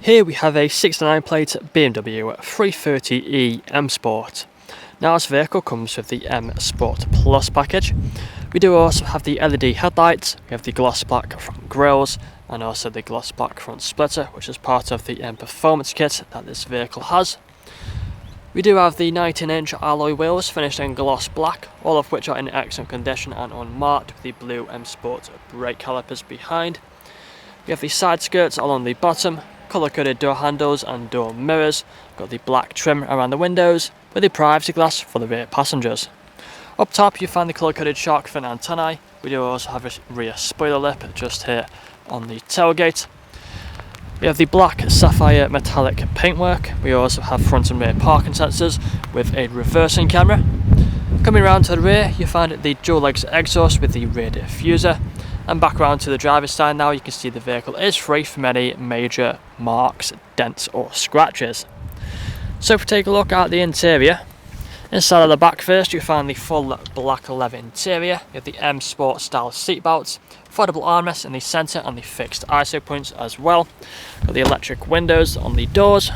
Here we have a 69 plate BMW 330e M Sport. Now this vehicle comes with the M Sport Plus package. We do also have the LED headlights, we have the gloss black front grills and also the gloss black front splitter, which is part of the M Performance kit that this vehicle has. We do have the 19-inch alloy wheels finished in gloss black, all of which are in excellent condition and unmarked with the blue M Sport brake calipers behind. We have the side skirts along the bottom, colour-coded door handles and door mirrors, got the black trim around the windows with the privacy glass for the rear passengers. Up top you find the colour-coded shark fin antennae. We do also have a rear spoiler lip just here on the tailgate. We have the black sapphire metallic paintwork. We also have front and rear parking sensors with a reversing camera. Coming around to the rear you find the dual legs exhaust with the rear diffuser. And back around to the driver's side now, you can see the vehicle is free from any major marks, dents or scratches. So if we take a look at the interior, inside of the back first you find the full black leather interior. You have the M Sport style seat belts, foldable armrests in the centre and the fixed ISO points as well. Got the electric windows on the doors.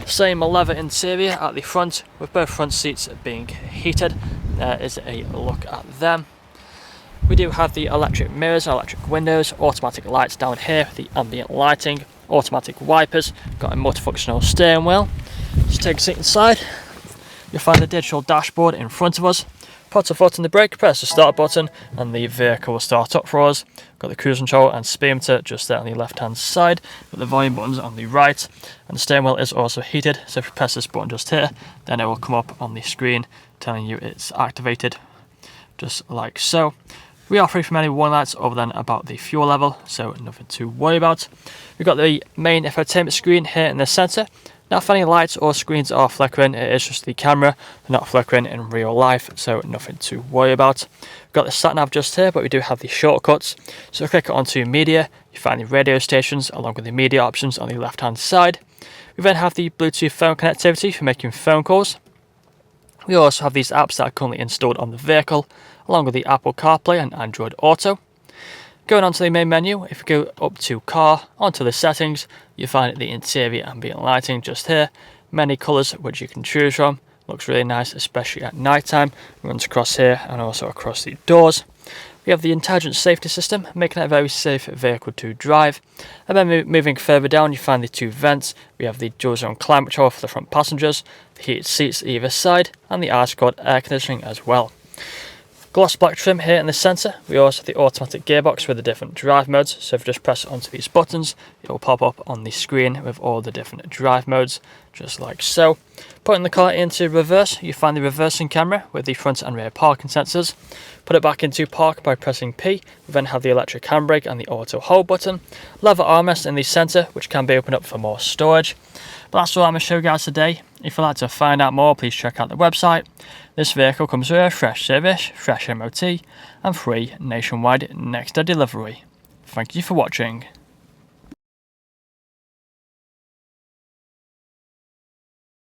Same leather interior at the front with both front seats being heated. There is a look at them. We do have the electric mirrors, electric windows, automatic lights down here, the ambient lighting, automatic wipers, got a multifunctional steering wheel. Just take a seat inside, you'll find the digital dashboard in front of us. Put a foot on the brake, press the start button and the vehicle will start up for us. Got the cruise control and speedometer just there on the left hand side, got the volume buttons on the right, and the steering wheel is also heated, so if you press this button just here, then it will come up on the screen telling you it's activated, just like so. We are free from any warning lights other than about the fuel level, so nothing to worry about. We've got the main infotainment screen here in the centre. Now if any lights or screens are flickering, it is just the camera, they're not flickering in real life, so nothing to worry about. We've got the sat nav just here, but we do have the shortcuts. So click onto media, you find the radio stations along with the media options on the left hand side. We then have the Bluetooth phone connectivity for making phone calls. We also have these apps that are currently installed on the vehicle, along with the Apple CarPlay and Android Auto. Going on to the main menu, if you go up to car, onto the settings, you find the interior ambient lighting just here. Many colours which you can choose from. Looks really nice, especially at night time. It runs across here and also across the doors. We have the intelligent safety system, making it a very safe vehicle to drive. And then moving further down, you find the two vents. We have the dual zone climate control for the front passengers, the heated seats either side, and the ice-cold air conditioning as well. Gloss black trim here in the centre. We also have the automatic gearbox with the different drive modes, so if you just press onto these buttons it will pop up on the screen with all the different drive modes, just like so. Putting the car into reverse, you find the reversing camera with the front and rear parking sensors. Put it back into park by pressing P. We then have the electric handbrake and the auto hold button. Leather armrest in the centre, which can be opened up for more storage. But that's all I'm going to show you guys today. If you'd like to find out more, please check out the website. This vehicle comes with a fresh service, fresh MOT, and free nationwide next day delivery. Thank you for watching.